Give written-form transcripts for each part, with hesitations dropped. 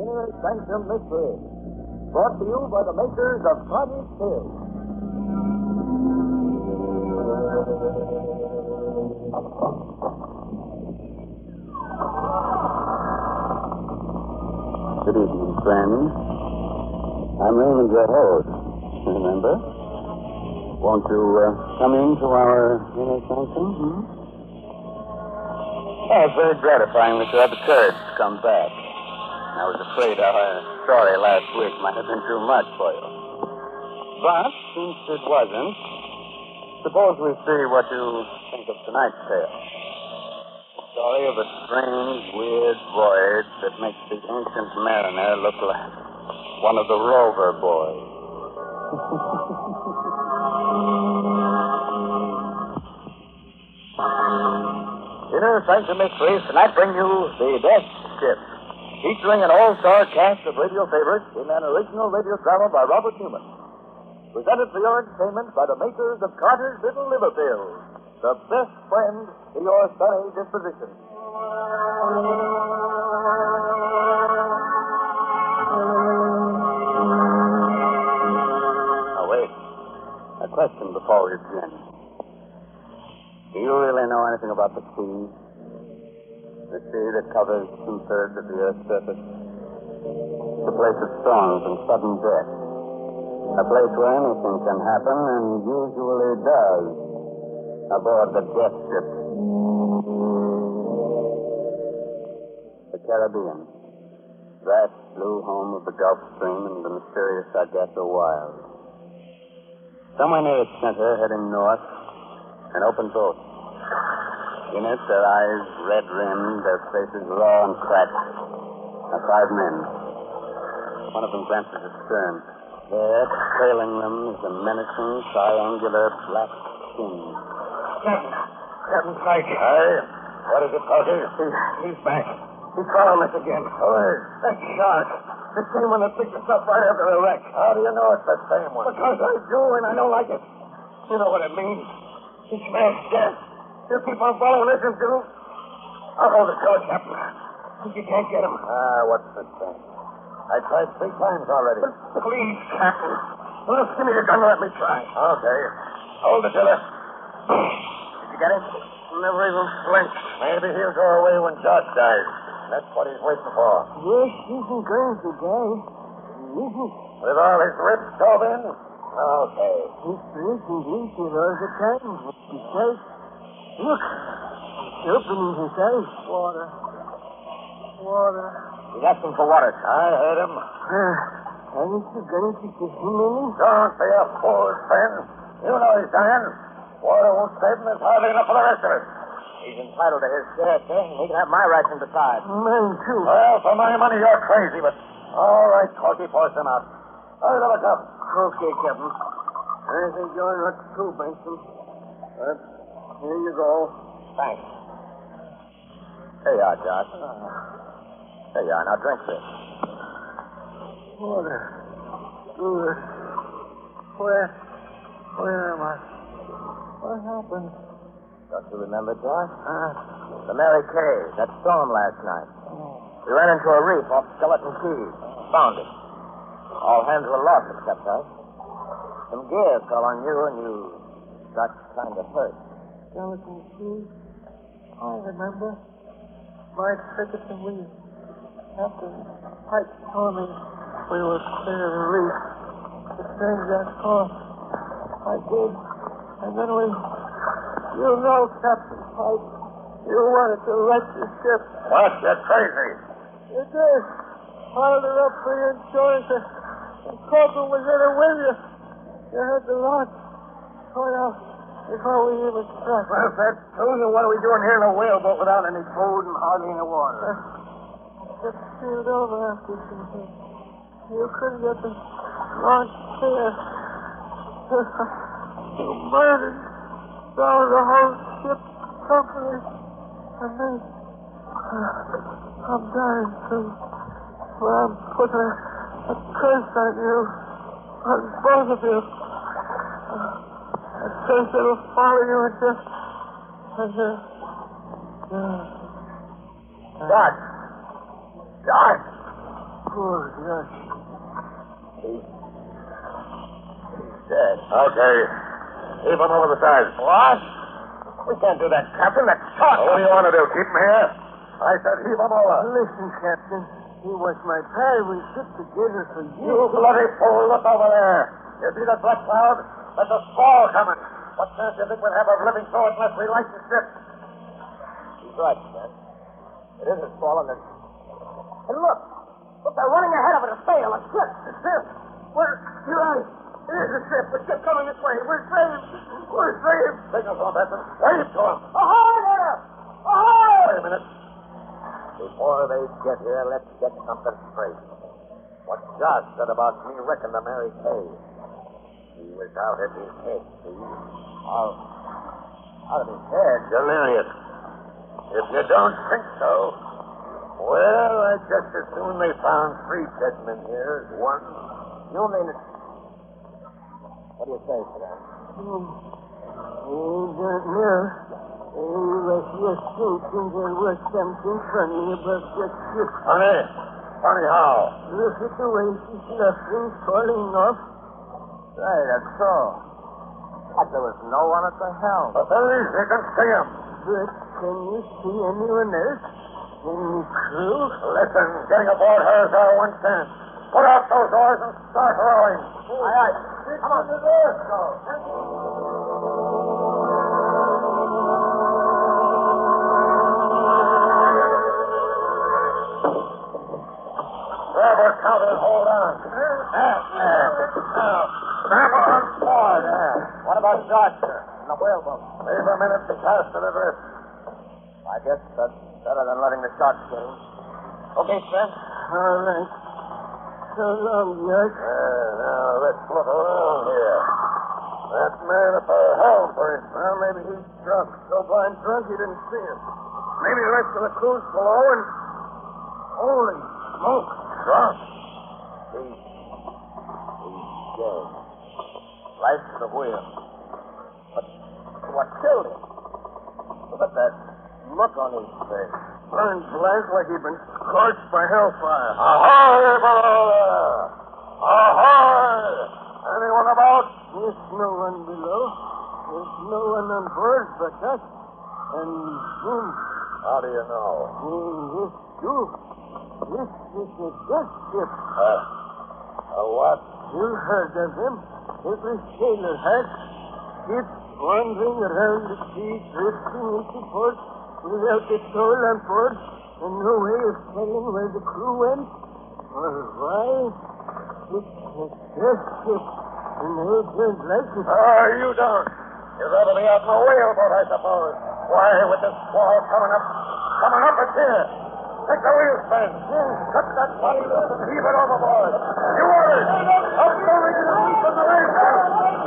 Inner Sanctum Mystery. Brought to you by the makers of Cottage Hill. Good evening, friends. I'm Raymond, your host. Remember? Won't you come into our inner sanctum? Oh, it's very gratifying that you have the courage to come back. I was afraid our story last week might have been too much for you. But, since it wasn't, suppose we see what you think of tonight's tale. The story of a strange, weird voyage that makes the ancient mariner look like one of the rover boys. Inner Sanctum Mysteries tonight bring you The Death Ship, featuring an all-star cast of radio favorites in an original radio drama by Robert Newman. Presented for your entertainment by the makers of Carter's Little Liverpills, the best friend to your sunny disposition. Now, wait. A question before we begin. Do you really know anything about the sea? The sea that covers 2/3 of the Earth's surface? It's a place of storms and sudden death. A place where anything can happen, and usually does, aboard the death ship. The Caribbean. Vast blue home of the Gulf Stream and the mysterious Sargasso Wild. Somewhere near its center, heading north, an open boat. In it, their eyes red-rimmed, their faces raw and cracked, are 5 men. One of them glances astern. There, trailing them, is a menacing, triangular black skin. Captain Pike. Aye? What is it, Parker? He's back. He's following us again. Oh, that shark. The same one that picked us up right after the wreck. How do you know it's the same one? Because I do, and I don't like it. You know what it means. He smells death. You keep on following us until... I'll hold the torch, Captain. If you can't get him. What's the sense? I tried 3 times already. But please, Captain. Well, give me your gun and let me try. Okay. Hold it, Dilla. Did you get him? Never even flinched. Maybe he'll go away when Josh dies. That's what he's waiting for. Yes, he's going to die. With all his ribs stove in? Okay. He's drinking bleaching all the time. Besides, look, he's opening his eyes. Water. He's asking for water. I heard him. Haven't you going to give him any? Don't be a fool, Ben. You know he's dying. Water won't save him. There's hardly enough for the rest of us. He's entitled to his share, sir. He can have my ration besides. Mine, too. Well, for my money, you're crazy, but... All right, Corky, force him out. Hurry, let us up. Okay, Captain. I think you're not too, Benson. But here you go. Thanks. Here you are, Josh. Here you are. Now drink this. Water. Good. Where am I? What happened? Don't you remember, Josh? The Mary Kay, that storm last night. We ran into a reef off Skeleton Key. Found it. All hands were lost except us. Some gear fell on you and you got kind of hurt. Skeleton Key? I remember. My trick at the wheel. After Pike told me we were clear of the reef, to change that course. I did. And then we... You know, Captain Pike, you wanted to wreck the ship. What? You're crazy. You did. Piled her up for your insurance, and Corporal was in it with you. You had the launch going out before we even struck. Well, if that's true, then what are we doing here in a whaleboat without any food and hardly any water? Just sealed over after something. You couldn't get the launch clear. You murdered all the whole ship company. And me. I'm dying too. Well, I'm putting a curse on you. On both of you. A curse that'll follow you until... Josh! Poor Josh. He's dead. Okay. Heave him over the side. What? We can't do that, Captain. That's shot. What do you want to do? Keep him here? I said heave him over. Listen, Captain. He was my pal. We stood together for years. You bloody fool. Look over there. You see that black cloud? There's a squall coming. What chance do you think we'll have of living through it unless we light the ship? He's right, Captain. It isn't falling. And look. Look, they're running ahead of it. A sail, a ship. The ship? You're right. It is a ship. The ship coming this way. We're saved. We're saved. Signal to him, Benson. Wave to him. Ahoy there! Ahoy! Wait a minute. Before they get here, let's get something straight. What Josh said about me wrecking the Mary Kay. He was out of his head, see? Out of his head? Delirious. If you don't think so, well, I just as soon they found 3 dead men here as 1. You mean it? What do you say, Fred? He don't know. He was just thinking there was something funny about that ship. Funny? Funny how? Look at the way she's luffing, falling off. Right, that's so. But there was no one at the helm. But there is. You can see him. But can you see anyone else? Any crew? Listen, getting aboard her is our one chance. Put out those oars and start rowing. Aye, aye. Come on. Let's go. Robert, counter, hold on. Now, grab on board. What about Josh, sir? In the whaleboat? Leave a minute to cast it adrift. I guess that's better than letting the sharks get him. Okay, Sven. All right. So long, Josh. Now, let's look around here. That man at the helm, for instance. Well, maybe he's drunk. So blind drunk he didn't see us. Maybe the rest of the crew's below and... Holy smoke. Drunk. He's dead. Life to the wheel. But what killed him? Look at that look on his face. Burned black like he'd been scorched by hellfire. Ahoy, below there! Ahoy! Anyone about? There's no one below. There's no one on board but us. And him. How do you know? In this too. This is a death ship. A what? You heard of them. Every sailor has. Ships wandering around the sea, drifting into port without a soul on board and no way of telling where the crew went or why. It's a death ship, and they don't like it. You don't. You'd rather be out in a whaleboat, I suppose. Why, with this squall coming up it's here. Take the wheel, Sven. Cut that body loose and heave it overboard. You orders. Up moving to the east of the ranger.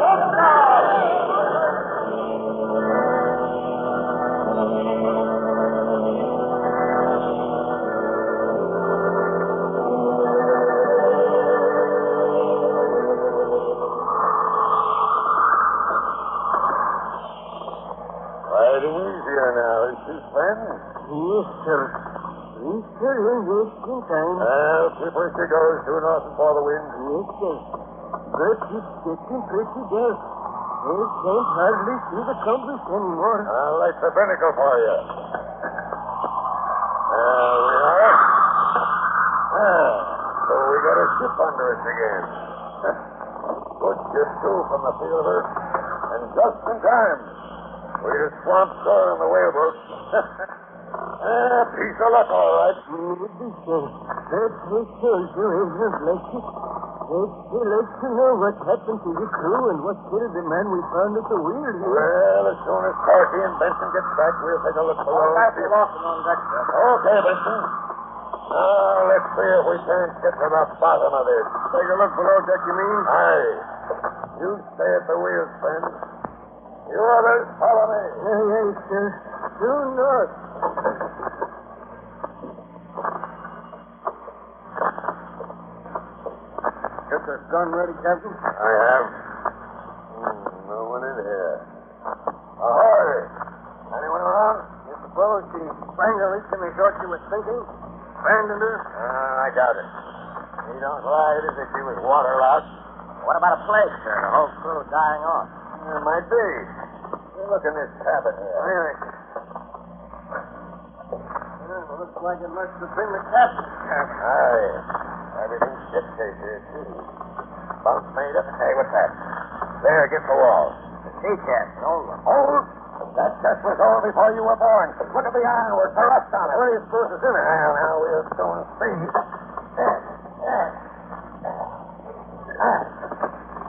Jump now. Riding easier now, is she, Sven? Yes, sir. We sure ain't wasting time. Well, keep her she goes, due north and for the wind. Yes, sir. But it's getting pretty dark. They can't hardly see the compass anymore. I'll light the binnacle for you. There we are. So we got a ship under us again. Good ship, too, from the feel of her. And just in time. We'd have swamped shore on the whaleboat. Piece of luck, all right. Maybe so. But they told you isn't like it. They'd still like to know what happened to the crew and what killed the man we found at the wheel here. Well, as soon as Corky and Benson get back, we'll take a look below. I'll be off and on deck, sir. Okay, Benson. Now, let's see if we can't get to the bottom of this. Take a look below deck, you mean? Aye. You stay at the wheel, friend. You others, follow me. Aye, sir. Due north. Get the gun ready, Captain? I have. No one in here. Ahoy! Anyone around? You suppose she sprang her reach in the short she was thinking? Abandoned her? I doubt it. He don't lie, does he? She was waterlogged. What about a plague, sir? The whole crew dying off. It might be. Look in this cabin here. Looks like it must have been the captain's cabin. Aye. Everything's shipshape here, too. Bunk made up. Hey, what's that? There, against the wall. The sea chest, old one. Old? That chest was old before you were born. Look at the ironwork, the rust on it. What do you suppose is in it? Well, now we'll soon see.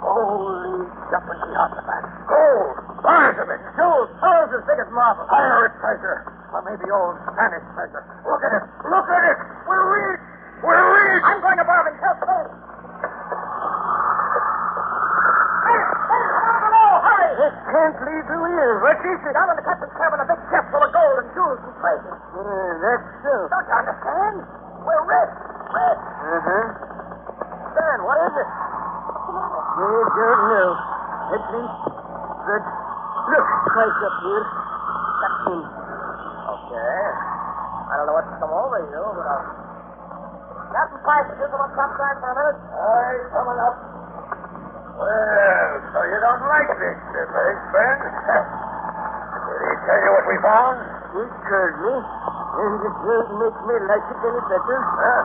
Holy jumping Jehoshaphat. Gold! Bars of it! Jewels! Pearls as big as marble. Pirate treasure. Or maybe old Spanish treasure. Look at it! Look at it! We're rich! We're rich! I'm going above and tell Phil. It can't lead to here. What is it? Down in the captain's cabin, a big chest full of gold and jewels and treasure. That's so. Don't you understand? We're rich. Rich. Dan, what is it? I don't know. At least, but look, right up here. Captain. Okay. I don't know what's come over you, but Captain Pike, would you come up sometime for a minute? Aye, coming up. Well, so you don't like this ship, eh, Ben? Did he tell you what we found? He told me, and it doesn't make me like it any better. Huh?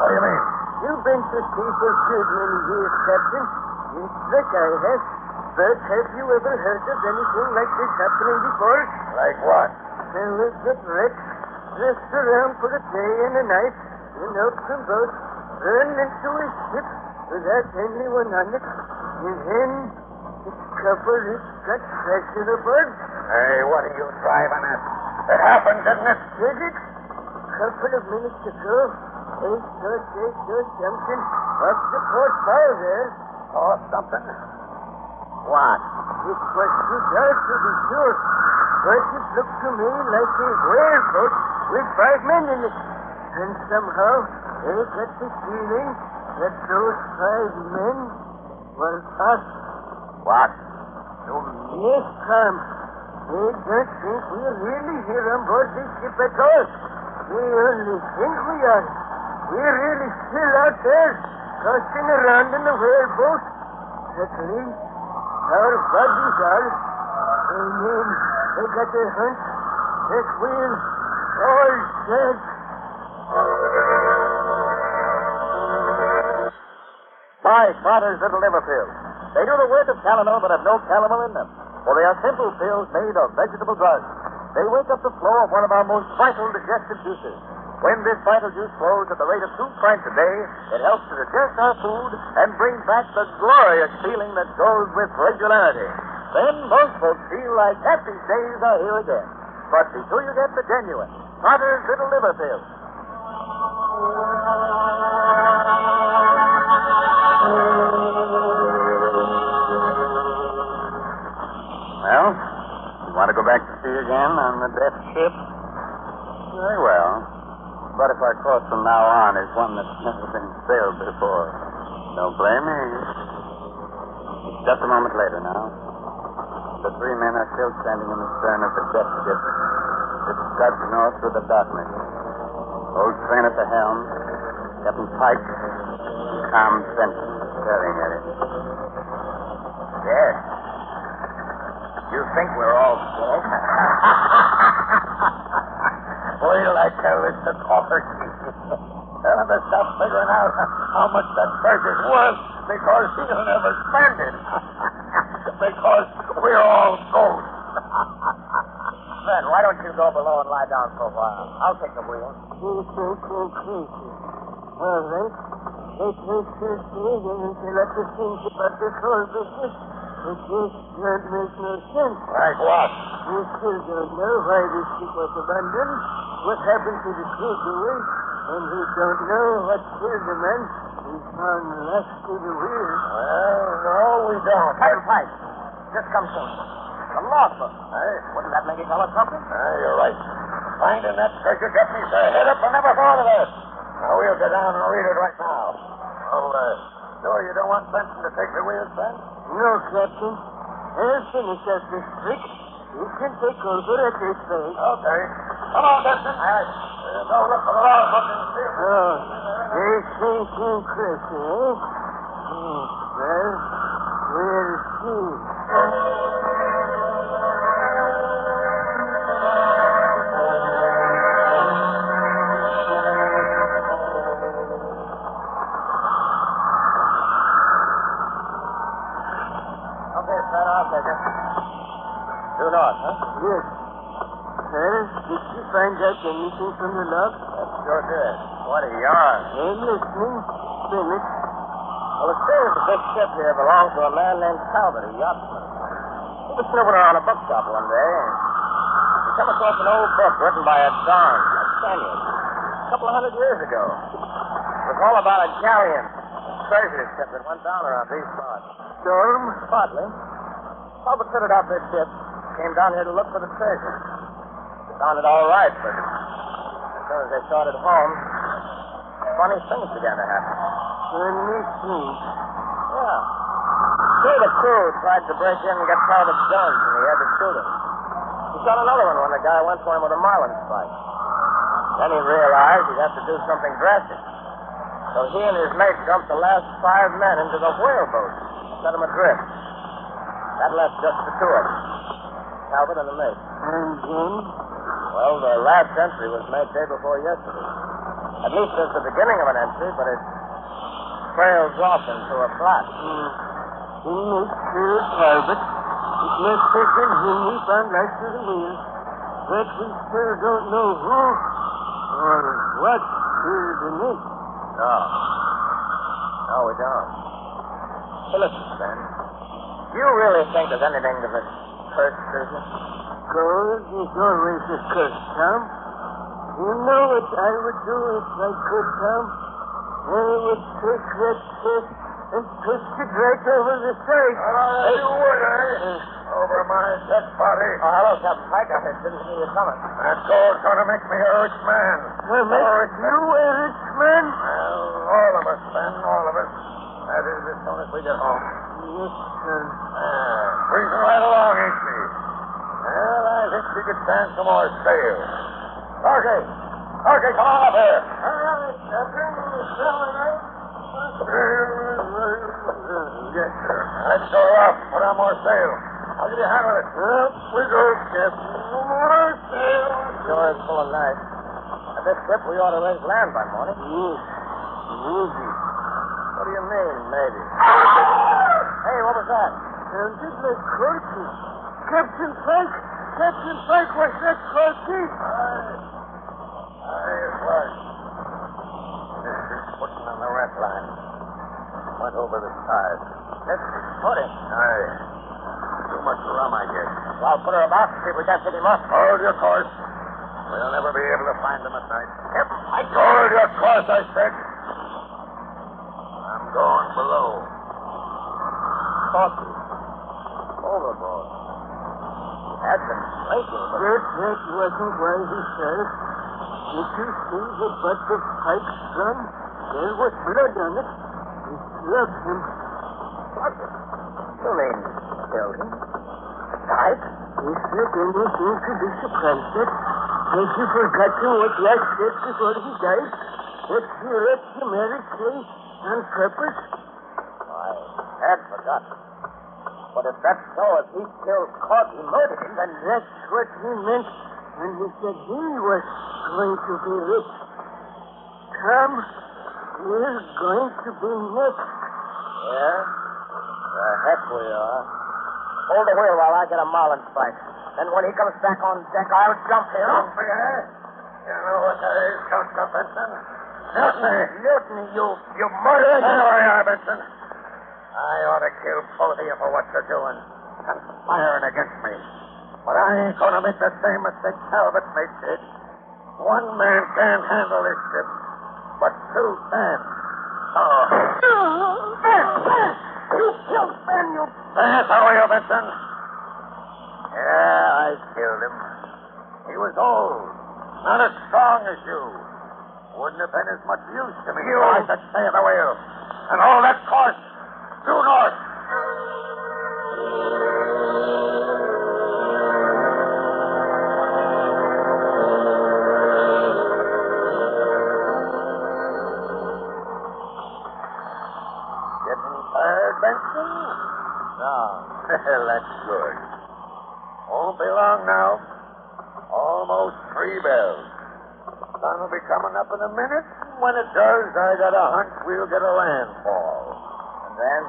What do you mean? You've been to sea for a good many years, Captain. It's like I have. But have you ever heard of anything like this happening before? Like what? Then we get wrecked, dressed around for a day and a night, in open boat, run into a ship without anyone on it, and then discover it's got treasure aboard. Hey, what are you driving at? It happened, didn't it? Did it? Couple of minutes ago, I saw something off the port bow there. Saw something? What? It was too dark to be sure, but it looked to me like a whaleboat with 5 men in it. And somehow, I got the feeling that those 5 men were us. What? Yes, Tom. I don't think we're really here on board this ship at all. We only think we are. We're really still out there, tossing around in the whaleboat. At least, our bodies are. And then I got a hunch that we're all dead. Five Father's Little Liver Pills. They do the work of calomel but have no calomel in them, for they are simple pills made of vegetable drugs. They wake up the flow of one of our most vital digestive juices. When this vital juice flows at the rate of 2 pints a day, it helps to digest our food and bring back the glorious feeling that goes with regularity. Then most folks feel like happy days are here again. But be sure you get the genuine Father's Little Liver Pills. Well, you want to go back to sea again on the death ship? Very well. But if our course from now on is one that's never been sailed before, don't blame me. It's just a moment later now. The 3 men are still standing in the stern of the death ship. It scuds north through the darkness. Old Train at the helm, Captain Pike, Tom Benson staring at it. Yes. You think we're all dead? Wait till I tell this to Coffert. Tell him to stop figuring out how much that treasure's worth because he'll never spend it. Because we're all ghosts. Then why don't you go below and lie down for a while? I'll take the wheel. You think you're crazy. All right. It makes you see until I to think about this whole business. It just don't make no sense. Like what? You still don't know why this ship was abandoned, what happened to the takeaway, and we don't know what killed the man we found last to the wheel. Well, no, we don't. Captain Pike, just come soon. The logbook. Hey? Wouldn't that make it tell us something? You're right. Finding that treasure got me so head up I never thought of that. Now, we'll go down and read it right now. Oh, sure you don't want Benson to take the wheel, Ben? No, Captain. I'll finish up this trick. You can take over at this place. Okay. Come on, Benson. All right. Go look for the logbook and see if... Oh, yes, Sanctum Crest, eh? Well, we'll see. Okay, Fred, I'll take it. Due north, huh? Yes. Well, did you find out anything from the log? That sure did. What a yarn. I'm listening. Finish. Well, it seems the big ship here belonged to a man named Talbot, a yachtsman. He was snooping around a bookshop one day, and he came across an old book written by a Don, a Spaniard, a couple of 100 years ago. It was all about a galleon, a treasure ship that went down around these parts. Storm? Partly. Talbot fitted out this ship, came down here to look for the treasure. They found it all right, but as soon as they started home, funny things began to happen. Funny things. Yeah. Two of the crew tried to break in and get Talbot's guns, and he had to shoot him. He shot another one when the guy went for him with a marlin spike. Then he realized he'd have to do something drastic. So he and his mate dumped the last 5 men into the whaleboat, set them adrift. That left just the two of them, Talbot and the mate. And then? Well, the last entry was made day before yesterday. At least it's the beginning of an entry, but it trails off into a flat. In this here Talbot, it must have been him we found last to the wheel. But we still don't know who or what killed the mate. No, we don't. Hey, listen, Ben. Do you really think there's anything to this cursed business? Gold is always a curse, Tom. You know what I would do if I could, Tom? I would take that chest and twist it right over the side. You would, eh? Over my dead body. Oh, hello, Captain Pike. I didn't see you coming. That gold's gonna make me a rich man. Well, make you a rich man? Well, all of us, Ben, all of us. That is, as soon as we get home. Yes, sir. Breezing right along, ain't she? Well, I think we could stand some more sail. Okay, come on up here. All right, Captain. Yes, sir. Let's go up. Put on more sail. I'll give you a hand with it. Up we go, Captain. More sail. Sure is full of night. At this trip, we ought to raise land by morning. Yes. Maybe. What do you mean, maybe? Hey, what was that? Sounded like Corky. Captain Pike! Captain Pike, was that Corky? Aye, it was. This is footing on the rat line. Went over the side. This is footing. Aye. Too much rum, I guess. Well, I'll put her about, see if we can't pick him up. Hold your course. We'll never be able to find them at night. Hold your course, I said. I'm going below. Corky. Overboard. He had been blinking, but... That wasn't why he said. Did you see the butt of Pike's gun? There was blood on it. He slugged him. What? You mean killed him? Died? Yes, sir, then they seem to be surprised that has he forgotten what Yash said before he died? That he left the marriage day on purpose? I had forgotten. But if that's so, if he killed Corky, murdered him, then... That's what he meant when he said he was going to be rich. Tom, we're going to be next. Yeah? The heck we are. Hold the wheel while I get a marlin spike. Then when he comes back on deck, I'll jump him. Jump me, eh? You know what that is, Counselor Benson? Mutiny. Mutiny, you murderer. There we are, Benson. I ought to kill both of you for what you're doing. Conspiring against me. But I ain't going to make the same mistake Talbot did. One man can't handle this ship, but two can. Oh. Ben! You killed Ben, you... That's how are you, Benson? Yeah, I killed him. He was old, not as strong as you. Wouldn't have been as much use to me if I could stay at the wheel. And hold that course due north. tired, Benson? No. That's good. Won't be long now. Almost 3 bells. Sun will be coming up in a minute. When it does, I got a hunch we'll get a landfall. And then?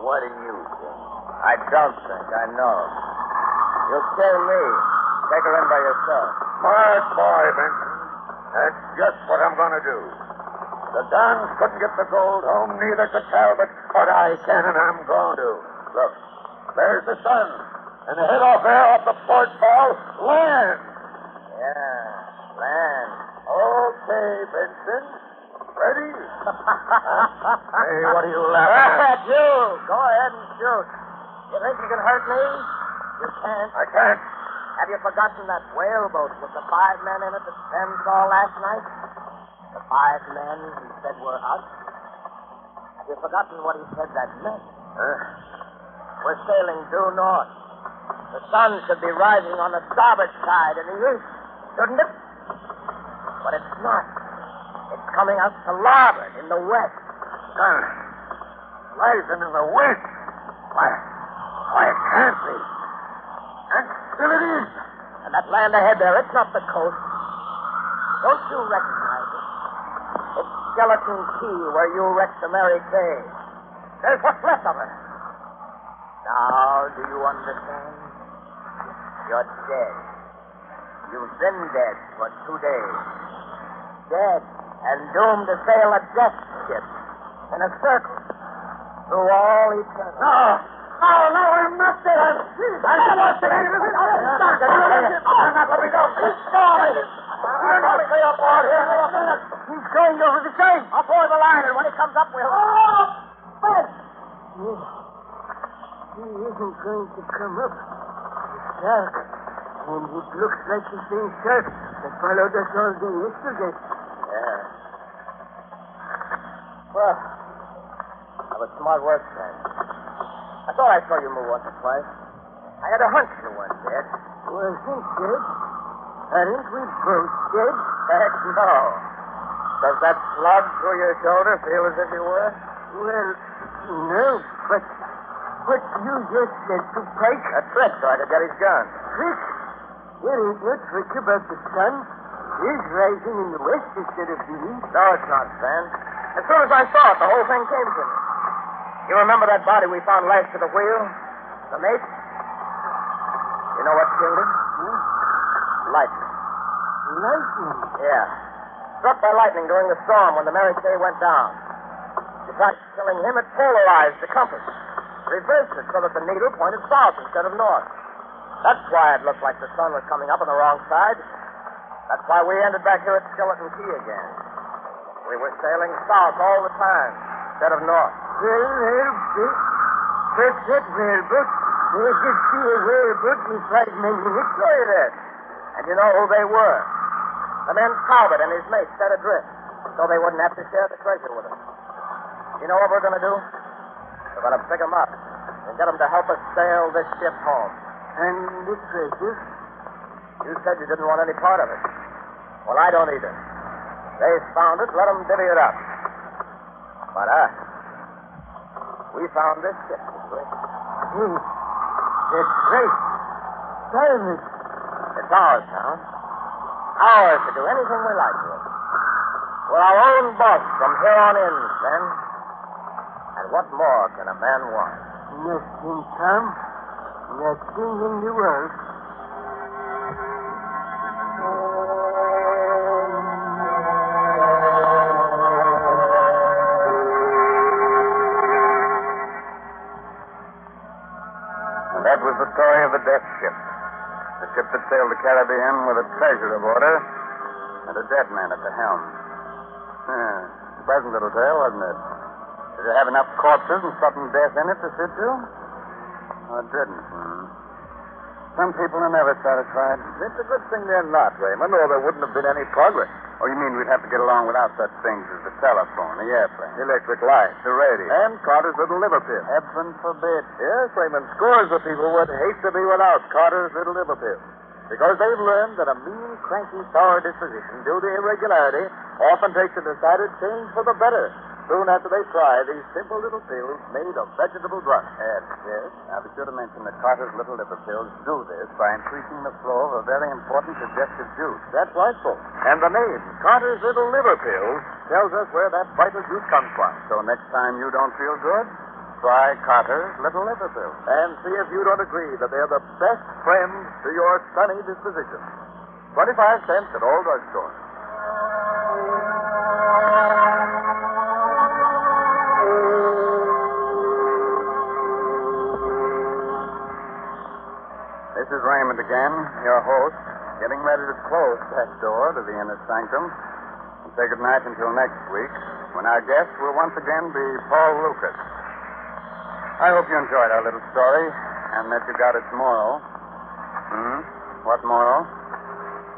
What do you think? I don't think. I know. You'll kill me. Take her in by yourself. Smart boy, Benson. That's just what I'm going to do. The Dons couldn't get the gold home, neither could Talbot, but I can, and I'm going to. Look, there's the sun, and ahead off there off the port bow, land. Yeah, land. Okay, Benson. Ready? Hey, what are you laughing at? You! Go ahead and shoot. You think you can hurt me? You can't. I can't. Have you forgotten that whaleboat with the 5 men in it that Sven saw last night? The 5 men he said were us? Have you forgotten what he said that meant? We're sailing due north. The sun should be rising on the starboard side in the east, shouldn't it? But it's not. It's coming out to larboard in the west. Sun rising in the west. Why, it can't be. And still it is. And that land ahead there, it's not the coast. Don't you recognize it? It's Skeleton Key where you wrecked the Mary Kay. There's what's left of her. Now, do you understand? You're dead. You've been dead for 2 days. Dead and doomed to sail a death ship in a circle through all eternity. No, I'm not dead. I'm not dead. I'm not letting go. I'm not letting go aboard here. He's going over the same. I'll board the line, and when he comes up, we'll... Oh, Ben! He isn't going to come up. It's dark. And it looks like the same shark that followed us all day yesterday. Yeah. Well, that was smart work, Sam. I thought I saw you move once or twice. I had a hunch you weren't dead. Wasn't dead? Aren't we both dead? Heck no. Does that slug through your shoulder feel as if you were? Well, no, but you just said to Pike. A trick so I could get his gun. Trick? There ain't no trick about the sun. It's rising in the west instead of the east. No, it's not, Sven. As soon as I saw it, the whole thing came to me. You remember that body we found lashed to the wheel? The mate? You know what killed him? Lightning. Lightning? Yeah. Struck by lightning during the storm when the Mary Kay went down. Besides killing him, it polarized the compass. Reversed it so that the needle pointed south instead of north. That's why it looked like the sun was coming up on the wrong side. That's why we ended back here at Skeleton Key again. We were sailing south all the time instead of north. Well, but that whaleboat, they could see a whaleboat with 5 men in it. Sure you did. And you know who they were. The men Talbot and his mate set adrift so they wouldn't have to share the treasure with us. You know what we're going to do? We're going to pick them up and get them to help us sail this ship home. And the treasure? You said you didn't want any part of it. Well, I don't either. They found it, let them divvy it up. But we found this ship, this way. That's right. Diamond. It's ours now. Ours to do anything we like with it. We're our own boss from here on in, then. And what more can a man want? Nothing, Tom. Nothing in the world. That was the story of the death ship. The ship that sailed the Caribbean with a treasure aboard her and a dead man at the helm. Pleasant little tale, wasn't it? Did it have enough corpses and sudden death in it to sit to? Oh, it didn't. Some people are never satisfied. It's a good thing they're not, Raymond, or there wouldn't have been any progress. Oh, you mean we'd have to get along without such things as the telephone, the airplane? Electric lights, the radio. And Carter's little liver pill. Heaven forbid. Yes, Raymond, scores of people would hate to be without Carter's little liver pill. Because they've learned that a mean, cranky, sour disposition due to irregularity often takes a decided change for the better. soon after they try these simple little pills made of vegetable drugs. Yes. Now, be sure to mention that Carter's little liver pills do this by increasing the flow of a very important digestive juice. That's right, folks. And the name, Carter's Little Liver Pills, tells us where that vital juice comes from. So next time you don't feel good, try Carter's little liver pills. And see if you don't agree that they're the best friends to your sunny disposition. 25 cents at all drugstores. This is Raymond again, your host, getting ready to close that door to the inner sanctum and say goodnight until next week, when our guest will once again be Paul Lucas. I hope you enjoyed our little story and that you got its moral. What moral?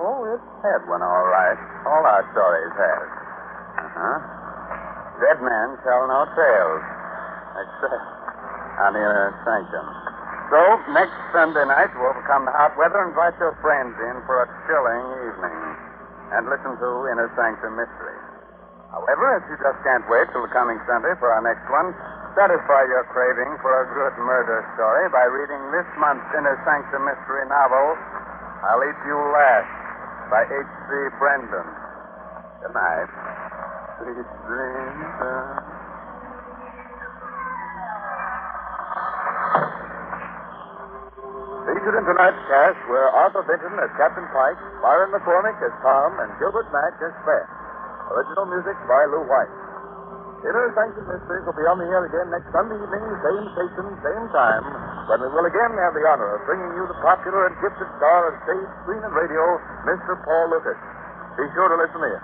Oh, it had one, all right. All our stories have. Dead men tell no tales, except on the inner sanctum. So, next Sunday night, to overcome the hot weather, invite your friends in for a chilling evening and listen to Inner Sanctum Mystery. However, if you just can't wait till the coming Sunday for our next one, satisfy your craving for a good murder story by reading this month's Inner Sanctum Mystery novel, I'll Eat You Last, by H.C. Brendan. Good night. Sweet dreams. Featured in tonight's cast were Arthur Benton as Captain Pike, Byron McCormick as Tom, and Gilbert Mack as Fred. Original music by Lou White. Inner Sanctum Mysteries will be on the air again next Sunday evening, same station, same time, when we will again have the honor of bringing you the popular and gifted star of stage, screen, and radio, Mr. Paul Lucas. Be sure to listen in.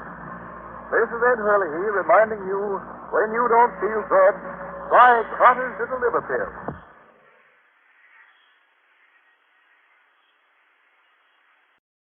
This is Ed Hurley reminding you, when you don't feel good, try Carter's Little Liver Pills.